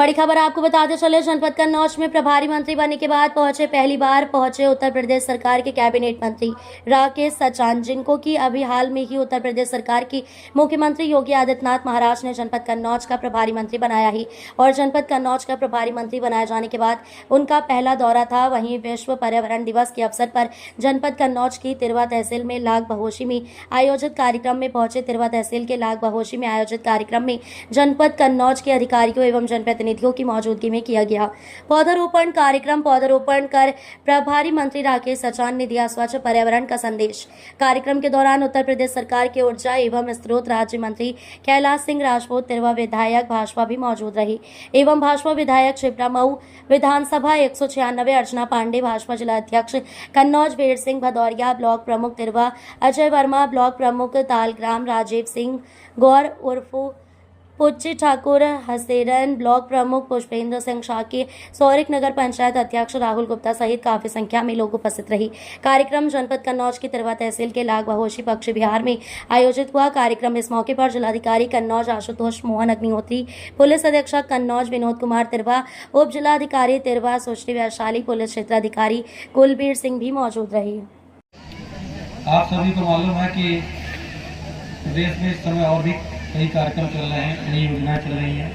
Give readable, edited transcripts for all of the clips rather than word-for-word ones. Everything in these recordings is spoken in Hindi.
बड़ी खबर आपको बताते चले, जनपद कन्नौज में प्रभारी मंत्री बनने के बाद पहली बार पहुंचे उत्तर प्रदेश सरकार के कैबिनेट मंत्री राकेश सचान, जिनको की अभी हाल में ही उत्तर प्रदेश सरकार की मुख्यमंत्री योगी आदित्यनाथ महाराज ने जनपद कन्नौज का प्रभारी मंत्री बनाया ही। और जनपद कन्नौज का प्रभारी मंत्री बनाए जाने के बाद उनका पहला दौरा था। वहीं विश्व पर्यावरण दिवस के अवसर पर जनपद कन्नौज की तिरवा तहसील में लाग बहोशी में आयोजित कार्यक्रम में पहुंचे। तिरवा तहसील के लाग बहोशी में आयोजित कार्यक्रम में जनपद कन्नौज के अधिकारियों एवं जनप्रतिनिधियों की मौजूदगी में किया गया पौधारोपण कार्यक्रम। पौधारोपण कर प्रभारी मंत्री राकेश सचान ने दिया स्वच्छ पर्यावरण का संदेश। कार्यक्रम के दौरान उत्तर प्रदेश सरकार के ऊर्जा एवं स्रोत राज्य मंत्री कैलाश सिंह राजपूत, तिरवा विधायक भाजपा भी मौजूद रही एवं भाजपा विधायक शिप्रा मऊ, विधानसभा 196 अर्चना पांडे, भाजपा जिला अध्यक्ष कन्नौज वीर सिंह भदौरिया, ब्लॉक प्रमुख तिरवा अजय वर्मा, ब्लॉक प्रमुख तालग्राम राजीव सिंह गौर उर्फू पुच्ची ठाकुर हसेरन, ब्लॉक प्रमुख पुष्पेंद्र सिंह शाकी, सौरिक नगर पंचायत अध्यक्ष राहुल गुप्ता सहित काफी संख्या में लोग उपस्थित रही। कार्यक्रम जनपद कन्नौज की तिरवा तहसील के लाग बहोशी पक्षी विहार में आयोजित हुआ। कार्यक्रम इस मौके पर जिलाधिकारी कन्नौज आशुतोष मोहन अग्निहोत्री, पुलिस अधीक्षक कन्नौज विनोद कुमार तिरवा, उप जिलाधिकारी तिरवा सुश्री वैशाली, पुलिस क्षेत्राधिकारी कुलबीर सिंह भी मौजूद रही। आप सभी को मालूम है कि प्रदेश में इस समय और भी कई कार्यक्रम चल रहे हैं, कई योजनाएं चल रही हैं।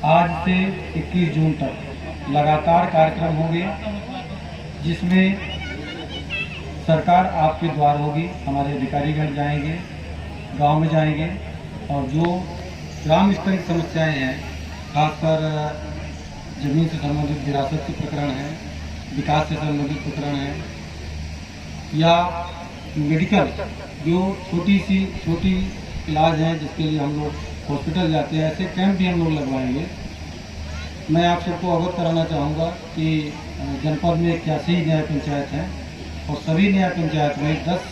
आज से 21 जून तक लगातार कार्यक्रम होंगे, जिसमें सरकार आपके द्वार होगी। हमारे अधिकारीगण जाएंगे, गांव में जाएंगे और जो ग्राम स्तर की समस्याएं हैं, खासकर जमीन से संबंधित विरासत के प्रकरण हैं, विकास से संबंधित प्रकरण हैं, या मेडिकल जो छोटी इलाज है जिसके लिए हम लोग हॉस्पिटल जाते हैं, ऐसे कैंप भी हम लोग लगवाएंगे। मैं आप सबको अवगत कराना चाहूँगा कि जनपद में 81 न्याय पंचायत हैं और सभी न्याय पंचायत में 10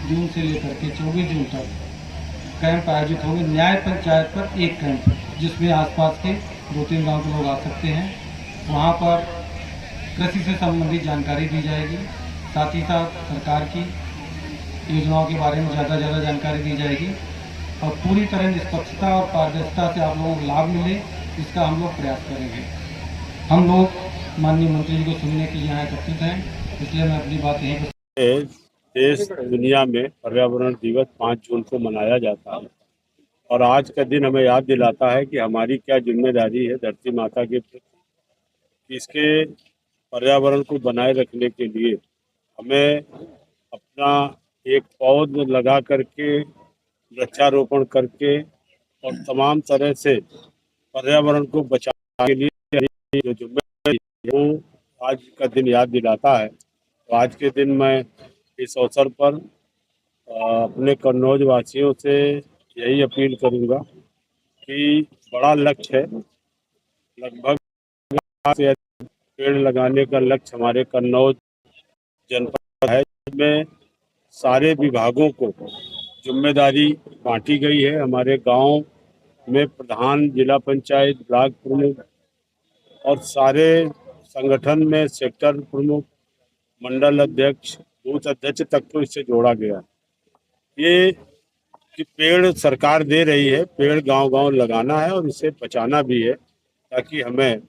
जून से लेकर के 24 जून तक कैंप आयोजित होंगे। न्याय पंचायत पर एक कैंप, जिसमें आसपास के 2-3 गाँव के लोग आ सकते हैं। वहाँ पर कृषि से संबंधित जानकारी दी जाएगी, साथ ही साथ सरकार की योजनाओं के बारे में ज़्यादा जानकारी दी जाएगी और पूरी तरह निष्पक्षता और पारदर्शिता से आप लोगों को लाभ मिले, इसका हम लोग प्रयास करेंगे। हम लोग माननीय मंत्री जी को सुनने के लिए यहाँ एकत्रित हैं, इसलिए मैं अपनी बात यहीं पर। देश दुनिया में पर्यावरण दिवस 5 जून को मनाया जाता है और आज का दिन हमें याद दिलाता है कि हमारी क्या जिम्मेदारी है धरती माता के प्रति। इसके पर्यावरण को बनाए रखने के लिए हमें अपना एक पौध लगा करके, वृक्षारोपण करके और तमाम तरह से पर्यावरण को बचाने के लिए जो जिम्मेदारी है वो आज का दिन याद दिलाता है। तो आज के दिन मैं इस अवसर पर अपने कन्नौज वासियों से यही अपील करूंगा कि बड़ा लक्ष्य है, लगभग पेड़ लगाने का लक्ष्य हमारे कन्नौज जनपद है, जिसमें सारे विभागों को जिम्मेदारी बांटी गई है। हमारे गांव में प्रधान, जिला पंचायत, ब्लॉक प्रमुख और सारे संगठन में सेक्टर प्रमुख, मंडल अध्यक्ष, बूथ अध्यक्ष तक को इससे जोड़ा गया। ये कि पेड़ सरकार दे रही है, पेड़ गांव-गांव लगाना है और इसे बचाना भी है, ताकि हमें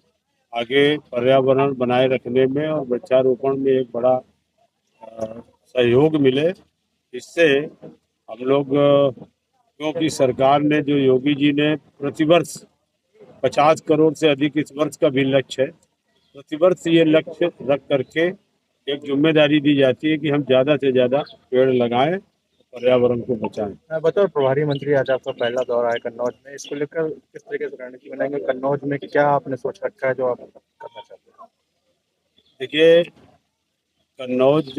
आगे पर्यावरण बनाए रखने में और वृक्षारोपण में एक बड़ा सहयोग मिले। इससे हम लोग, क्योंकि सरकार ने जो योगी जी ने प्रतिवर्ष 50 करोड़ से अधिक इस वर्ष का भी लक्ष्य है, प्रतिवर्ष ये लक्ष्य रख करके एक जिम्मेदारी दी जाती है कि हम ज़्यादा से ज़्यादा पेड़ लगाएं, पर्यावरण को बचाएं। बतौर प्रभारी मंत्री आज आपका पहला दौरा है कन्नौज में, इसको लेकर किस तरीके से रणनीति बनाएंगे? कन्नौज में क्या आपने सोच रखा है जो आप करना चाहते हैं? देखिए, कन्नौज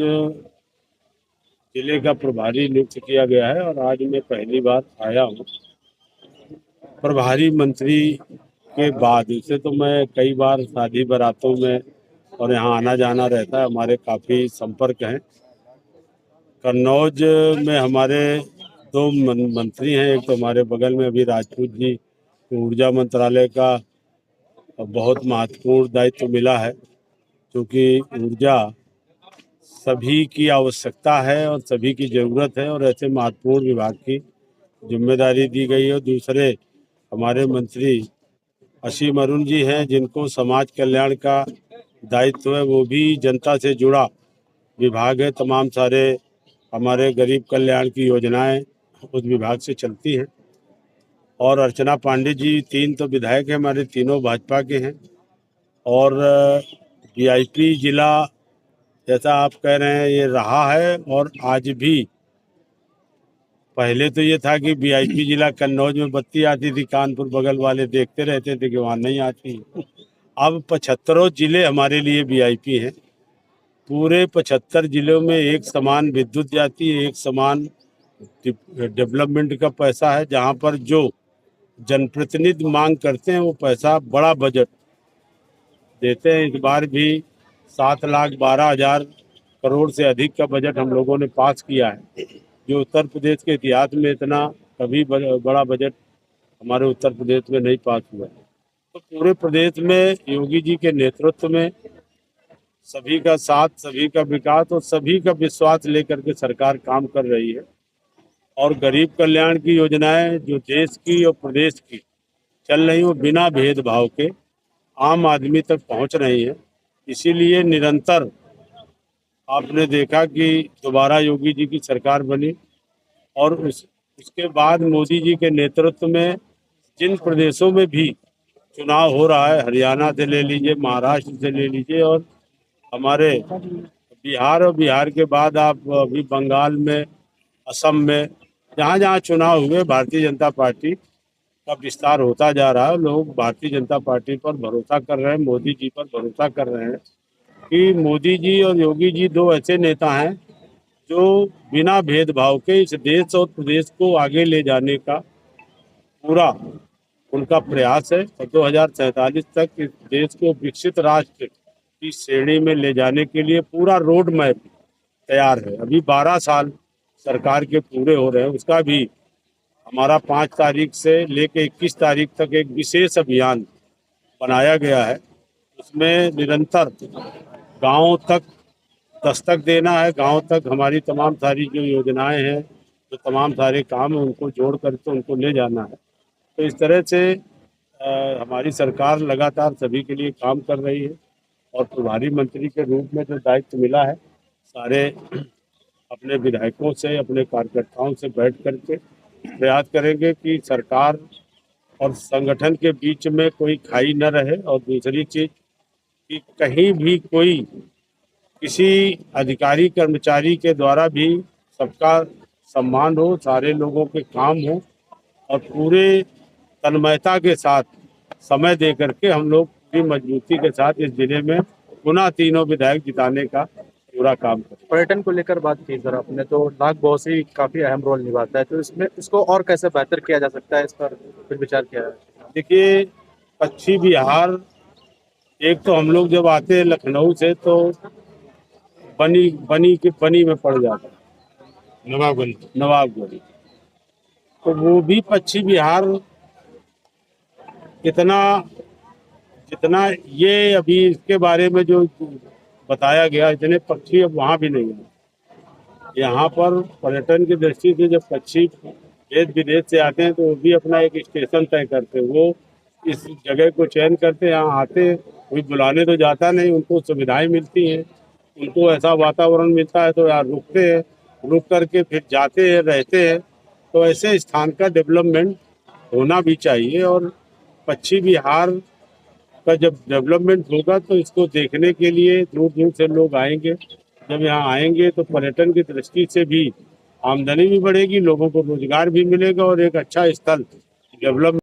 जिले का प्रभारी नियुक्त किया गया है और आज मैं पहली बार आया हूँ प्रभारी मंत्री के बाद। इसे तो मैं कई बार शादी बारातों में और यहाँ आना जाना रहता है, हमारे काफ़ी संपर्क हैं। कन्नौज में हमारे 2 मंत्री हैं, एक तो हमारे बगल में अभी राजपूत जी, ऊर्जा मंत्रालय का बहुत महत्वपूर्ण दायित्व मिला है, क्योंकि ऊर्जा सभी की आवश्यकता है और सभी की ज़रूरत है और ऐसे महत्वपूर्ण विभाग की जिम्मेदारी दी गई है। दूसरे हमारे मंत्री असीम अरुण जी हैं, जिनको समाज कल्याण का दायित्व है। वो भी जनता से जुड़ा विभाग है। तमाम सारे हमारे गरीब कल्याण की योजनाएं उस विभाग से चलती हैं। और अर्चना पांडे जी 3 तो विधायक हैं, हमारे तीनों भाजपा के हैं। और वीआईपी जिला जैसा आप कह रहे हैं ये रहा है, और आज भी। पहले तो ये था कि वीआईपी जिला कन्नौज में बत्ती आती थी, कानपुर बगल वाले देखते रहते थे कि वहाँ नहीं आती। अब 75 जिले हमारे लिए वीआईपी हैं। पूरे 75 जिलों में एक समान विद्युत जाती है, एक समान डेवलपमेंट का पैसा है। जहाँ पर जो जनप्रतिनिधि मांग करते हैं वो पैसा बड़ा बजट देते हैं। इस बार भी 7,12,000 करोड़ से अधिक का बजट हम लोगों ने पास किया है, जो उत्तर प्रदेश के इतिहास में इतना कभी बड़ा बजट हमारे उत्तर प्रदेश में नहीं पास हुआ है। तो पूरे प्रदेश में योगी जी के नेतृत्व में सभी का साथ, सभी का विकास और सभी का विश्वास लेकर के सरकार काम कर रही है। और गरीब कल्याण की योजनाएं जो देश की और प्रदेश की चल रही वो बिना भेदभाव के आम आदमी तक पहुंच रही है। इसीलिए निरंतर आपने देखा कि दोबारा योगी जी की सरकार बनी, और उसके बाद मोदी जी के नेतृत्व में जिन प्रदेशों में भी चुनाव हो रहा है, हरियाणा से ले लीजिए, महाराष्ट्र से ले लीजिए, और हमारे बिहार, और बिहार के बाद आप अभी बंगाल में, असम में, जहाँ जहाँ चुनाव हुए, भारतीय जनता पार्टी का विस्तार होता जा रहा है। लोग भारतीय जनता पार्टी पर भरोसा कर रहे हैं, मोदी जी पर भरोसा कर रहे हैं कि मोदी जी और योगी जी 2 ऐसे नेता हैं जो बिना भेदभाव के इस देश और प्रदेश को आगे ले जाने का पूरा उनका प्रयास है। और 2047 तक इस देश को विकसित राष्ट्र की श्रेणी में ले जाने के लिए पूरा रोड मैप तैयार है। अभी 12 साल सरकार के पूरे हो रहे हैं, उसका भी हमारा 5 तारीख से लेकर 21 तारीख तक एक विशेष अभियान बनाया गया है। उसमें निरंतर गांव तक दस्तक देना है। गांव तक हमारी तमाम सारी जो योजनाएं हैं, जो तमाम सारे काम हैं, उनको जोड़ करके उनको ले जाना है। तो इस तरह से हमारी सरकार लगातार सभी के लिए काम कर रही है। और प्रभारी मंत्री के रूप में जो दायित्व मिला है, सारे अपने विधायकों से, अपने कार्यकर्ताओं से बैठ करके प्रयास करेंगे कि सरकार और संगठन के बीच में कोई खाई न रहे। और दूसरी चीज कि कहीं भी कोई किसी अधिकारी कर्मचारी के द्वारा भी सबका सम्मान हो, सारे लोगों के काम हो, और पूरे तन्मयता के साथ समय दे करके हम लोग पूरी मजबूती के साथ इस जिले में पुनः तीनों विधायक जिताने का पूरा काम करें। पर्यटन को लेकर बात की सर आपने, तो नाग बॉसी काफी अहम रोल निभाता है, तो इसमें इसको और कैसे बेहतर किया जा सकता है, इस पर कुछ विचार किया है? देखिए, पश्चिमी बिहार, एक तो हम लोग जब आते हैं लखनऊ से तो बनी में पड़ जाता है, नवाबगंज। तो वो भी पश्चिमी बिहार जितना ये अभी इसके बारे में जो बताया गया, इतने पक्षी अब वहाँ भी नहीं है। यहाँ पर पर्यटन की दृष्टि से जब पक्षी देश विदेश से आते हैं तो वो भी अपना एक स्टेशन तय करते हैं। वो इस जगह को चयन करते हैं, यहाँ आते हैं। कोई बुलाने तो जाता नहीं, उनको सुविधाएं मिलती हैं, उनको ऐसा वातावरण मिलता है तो यहाँ रुकते हैं, रुक करके फिर जाते हैं, रहते हैं। तो ऐसे स्थान का डेवलपमेंट होना भी चाहिए। और पश्चिमी बिहार का जब डेवलपमेंट होगा तो इसको देखने के लिए दूर दूर से लोग आएंगे। जब यहाँ आएंगे तो पर्यटन की दृष्टि से भी आमदनी भी बढ़ेगी, लोगों को रोजगार भी मिलेगा, और एक अच्छा स्थल डेवलप